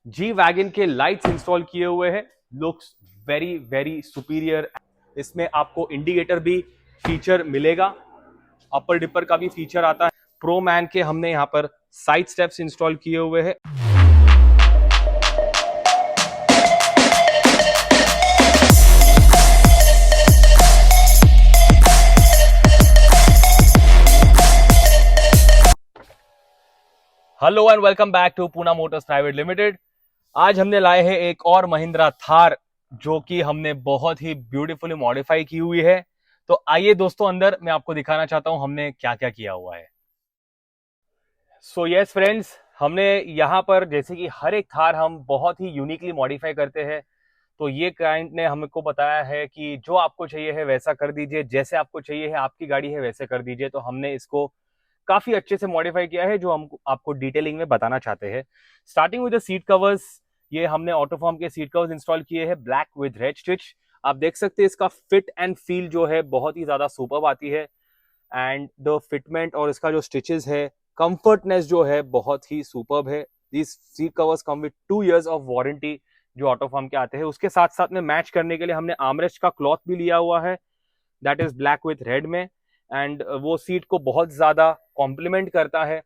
जी wagon के lights install किए हुए हैं। Looks very very superior. इसमें आपको इंडिकेटर भी फीचर मिलेगा, अपर डिपर का भी फीचर आता है। प्रो मैन के हमने यहाँ पर साइड स्टेप्स इंस्टॉल किए हुए हैं। Hello and welcome back to Poona motors private limited. आज हमने लाए हैं एक और महिंद्रा थार, जो कि हमने बहुत ही ब्यूटीफुली मॉडिफाई की हुई है। तो आइए दोस्तों, अंदर मैं आपको दिखाना चाहता हूं हमने क्या क्या किया हुआ है। सो यस फ्रेंड्स, हमने यहाँ पर जैसे कि हर एक थार हम बहुत ही यूनिकली मॉडिफाई करते हैं। तो ये क्लाइंट ने हमको बताया है कि जो आपको चाहिए है वैसा कर दीजिए, जैसे आपको चाहिए है, आपकी गाड़ी है वैसे कर दीजिए। तो हमने इसको काफी अच्छे से मॉडिफाई किया है, जो हम आपको डिटेलिंग में बताना चाहते हैं। Starting with the seat covers, ये हमने ऑटोफॉर्म के सीट कवर्स इंस्टॉल किए हैं ब्लैक विद रेड स्टिच। आप देख सकते हैं इसका फिट एंड फील जो है बहुत ही ज्यादा सुपर्ब आती है। एंड द फिटमेंट और इसका जो स्टिचेस है, कंफर्टनेस जो है बहुत ही सुपर्ब है। This seat covers come with 2 years of warranty जो ऑटोफॉर्म के आते हैं। उसके साथ साथ में मैच करने के लिए हमने आर्मरेस्ट का क्लॉथ भी लिया हुआ है, that is black with red में। एंड वो सीट को बहुत ज्यादा कॉम्प्लीमेंट करता है।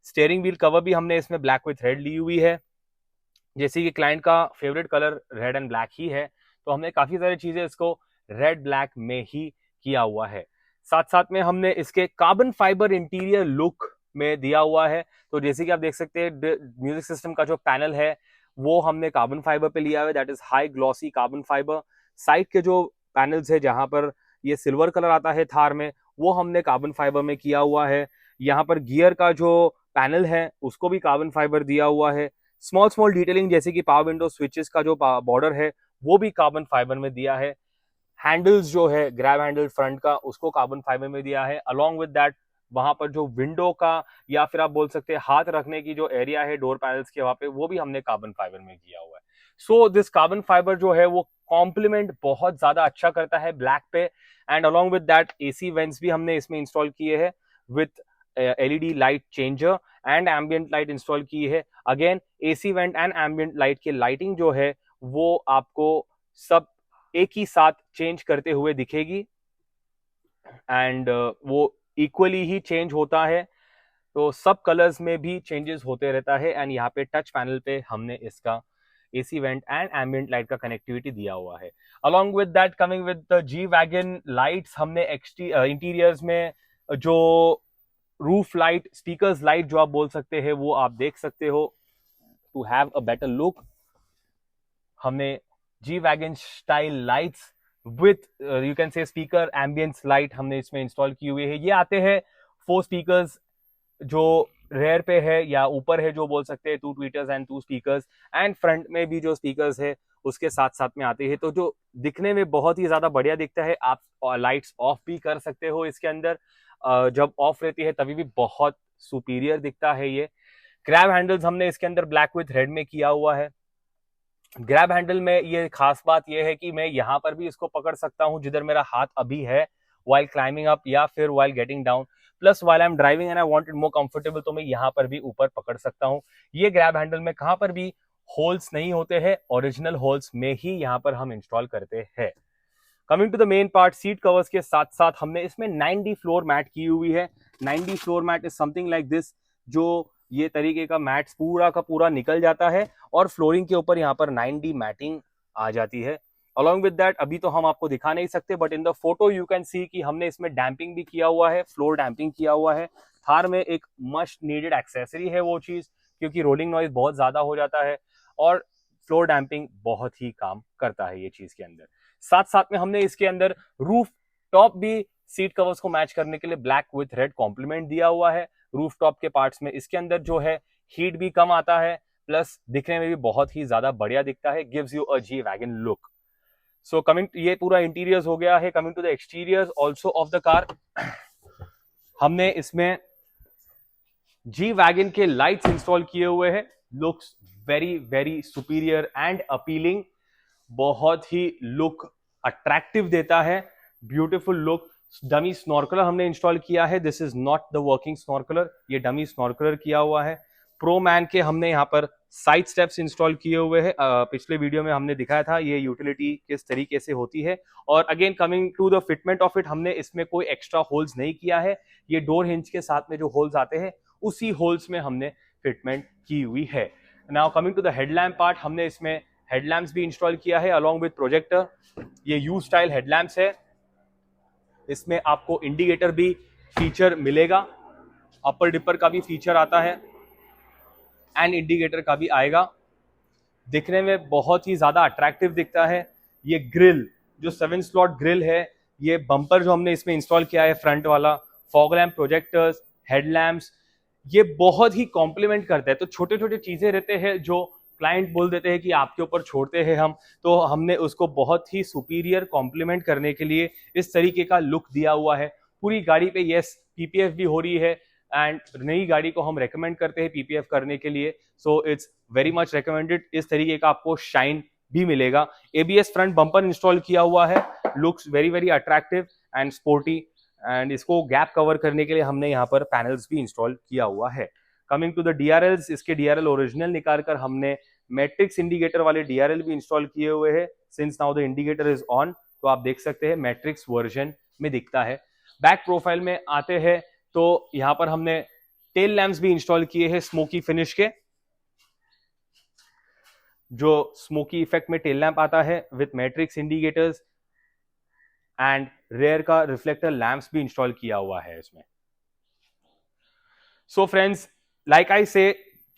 स्टेयरिंग व्हील कवर भी हमने इसमें ब्लैक विथ रेड ली हुई है, जैसे कि क्लाइंट का favourite colour red and black ही है, तो हमने काफी सारी चीजें इसको रेड ब्लैक में ही किया हुआ है। साथ साथ में हमने इसके कार्बन फाइबर इंटीरियर लुक में दिया हुआ है। तो जैसे कि आप देख सकते हैं, म्यूजिक सिस्टम का जो पैनल है वो हमने कार्बन फाइबर पे लिया हुआ है, that is high glossy carbon fibre. Side के जो पैनल्स है जहां पर ये सिल्वर कलर आता है थार में, वो हमने कार्बन फाइबर में किया हुआ है। यहाँ पर गियर का जो पैनल है उसको भी कार्बन फाइबर दिया हुआ है। स्मॉल स्मॉल डिटेलिंग जैसे कि पावर विंडो स्विचेस का जो बॉर्डर है वो भी कार्बन फाइबर में दिया है। हैंडल्स जो है ग्रैब हैंडल फ्रंट का, उसको कार्बन फाइबर में दिया है। अलॉन्ग विद दैट वहां पर जो विंडो का या फिर आप बोल सकते हैं हाथ रखने की जो एरिया है डोर पैनल्स के, वहां पे वो भी हमने कार्बन फाइबर में किया हुआ है। सो दिस कार्बन फाइबर जो है वो कॉम्प्लीमेंट बहुत ज्यादा अच्छा करता है ब्लैक पे। And along with that AC vents भी हमने इसमें इंस्टॉल किए हैं with LED light changer and ambient light install की है। Again AC vent and ambient light की लाइटिंग जो है वो आपको सब एक ही साथ चेंज करते हुए दिखेगी। एंड वो इक्वली ही चेंज होता है, तो सब कलर्स में भी चेंजेस होते रहता है। एंड यहाँ पे टच पैनल पे हमने इसका AC vent and ambient light का कनेक्टिविटी दिया हुआ है। Along with that, coming with the G wagon lights, हमने इंटीरियर्स में जो रूफ लाइट, स्पीकर्स लाइट जो आप बोल सकते हैं, वो आप देख सकते हो। To have a better look, हमने G wagon style lights with you can say speaker ambience light हमने इसमें इंस्टॉल की हुई है। ये आते हैं 4 स्पीकर्स जो रेयर पे है या ऊपर है, जो बोल सकते हैं 2 tweeters and 2 speakers. And front में भी जो स्पीकर्स है उसके साथ साथ में आते हैं, तो जो दिखने में बहुत ही ज्यादा बढ़िया दिखता है। आप लाइट्स ऑफ भी कर सकते हो इसके अंदर, जब ऑफ रहती है तभी भी बहुत सुपीरियर दिखता है ये। ग्रैब हैंडल्स हमने इसके अंदर ब्लैक विथ रेड में किया हुआ है। ग्रैब हैंडल में ये खास बात ये है कि मैं यहाँ पर भी इसको पकड़ सकता हूँ जिधर मेरा हाथ अभी है, while climbing up या फिर while getting down, plus while I'm driving and I want it more comfortable, तो मैं यहाँ पर भी ऊपर पकड़ सकता हूँ। ये ग्रैब हैंडल में कहाँ पर भी होल्स नहीं होते हैं, ओरिजिनल होल्स में ही यहाँ पर हम इंस्टॉल करते हैं। Coming to the main part, seat covers के साथ साथ हमने इसमें 9D फ्लोर मैट की हुई है। 9D floor mat is something like this, जो ये तरीके का मैट पूरा का पूरा निकल जाता है और फ्लोरिंग के ऊपर यहाँ पर 9D मैटिंग आ जाती है। अलॉन्ग विद दैट, अभी तो हम आपको दिखा नहीं सकते, but in the photo you can see कि हमने इसमें डैम्पिंग भी किया हुआ है, फ्लोर डैम्पिंग किया हुआ है। थार में एक मस्ट नीडेड एक्सेसरी है वो चीज, क्योंकि रोलिंग नॉइज बहुत ज्यादा हो जाता है और फ्लोर डैम्पिंग बहुत ही काम करता है ये चीज के अंदर। साथ साथ में हमने इसके अंदर रूफ टॉप भी सीट कवर्स को मैच करने के लिए ब्लैक विथ रेड कॉम्प्लीमेंट दिया हुआ है। रूफ टॉप के पार्ट्स में इसके अंदर जो है हीट भी कम आता है, प्लस दिखने में भी बहुत ही ज्यादा बढ़िया दिखता है, gives you a G wagon look. So coming, ये पूरा इंटीरियर्स हो गया है। Coming to the exteriors also of the car, हमने इसमें जी वैगन के लाइट्स इंस्टॉल किए हुए हैं। Looks very very superior and appealing, बहुत ही लुक अट्रैक्टिव देता है, ब्यूटीफुल लुक। डमी स्नॉर्कलर हमने इंस्टॉल किया है, this is not the working snorkeler, ये डमी स्नॉर्कलर किया हुआ है। प्रो मैन के हमने यहाँ पर साइड स्टेप्स इंस्टॉल किए हुए हैं। पिछले वीडियो में हमने दिखाया था ये यूटिलिटी किस तरीके से होती है। और again coming to the fitment of it, हमने इसमें कोई एक्स्ट्रा होल्स नहीं किया है। ये डोर हिंज के साथ में जो होल्स आते हैं उसी होल्स में हमने फिटमेंट की हुई है। Now coming to the headlamp part, हमने इसमें हेडलैम्प्स भी इंस्टॉल किया है अलॉन्ग विद प्रोजेक्टर। ये यू स्टाइल हेडलैम्प्स है। इसमें आपको इंडिकेटर भी फीचर मिलेगा, अपर डिपर का भी फीचर आता है एंड इंडिकेटर का भी आएगा। दिखने में बहुत ही ज्यादा अट्रैक्टिव दिखता है। ये ग्रिल जो 7 स्लॉट ग्रिल है, ये बम्पर जो हमने इसमें इंस्टॉल किया है फ्रंट वाला, फॉग लैम्प, प्रोजेक्टर्स, हेडलैम्प्स, ये बहुत ही कॉम्प्लीमेंट करते हैं। तो छोटे छोटे चीजें रहते हैं जो क्लाइंट बोल देते हैं कि आपके ऊपर छोड़ते हैं हम, तो हमने उसको बहुत ही सुपीरियर कॉम्प्लीमेंट करने के लिए इस तरीके का लुक दिया हुआ है। पूरी गाड़ी पे यस पीपीएफ भी हो रही है एंड नई गाड़ी को हम रेकमेंड करते हैं पीपीएफ करने के लिए, so it's very much recommended. इस तरीके का आपको शाइन भी मिलेगा। एबीएस फ्रंट बम्पर इंस्टॉल किया हुआ है, looks very very attractive and sporty. And इसको गैप कवर करने के लिए हमने यहाँ पर पैनल्स भी इंस्टॉल किया हुआ है। कमिंग टू द डीआरएल्स, इसके डीआरएल ओरिजिनल निकाल कर हमने मैट्रिक्स इंडिकेटर वाले डीआरएल भी इंस्टॉल किए हुए हैं। Since now the indicator is on, तो आप देख सकते हैं मैट्रिक्स वर्जन में दिखता है। बैक प्रोफाइल में आते हैं तो यहां पर हमने टेल लैम्प्स भी इंस्टॉल किए हैं स्मोकी फिनिश के, जो स्मोकी इफेक्ट में टेल लैम्प आता है with matrix indicators and rear का रिफ्लेक्टर लैम्प्स भी इंस्टॉल किया हुआ है इसमें। सो फ्रेंड्स, लाइक आई से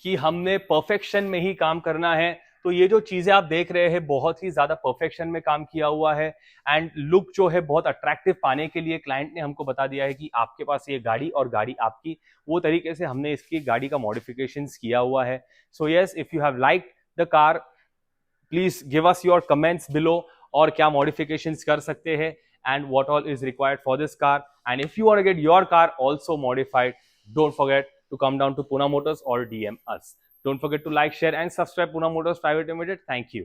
कि हमने परफेक्शन में ही काम करना है, तो ये जो चीजें आप देख रहे हैं बहुत ही ज्यादा परफेक्शन में काम किया हुआ है। एंड लुक जो है बहुत अट्रैक्टिव पाने के लिए क्लाइंट ने हमको बता दिया है कि आपके पास ये गाड़ी और गाड़ी आपकी, वो तरीके से हमने इसकी गाड़ी का मॉडिफिकेशंस किया हुआ है। So yes, if you have liked the car, please give us your comments below, और क्या मॉडिफिकेशंस कर सकते हैं and what all is required for this car. And if you want to get your car also modified, don't forget to come down to Pune Motors or DM us. Don't forget to like, share and subscribe Pune Motors Private Limited. Thank you.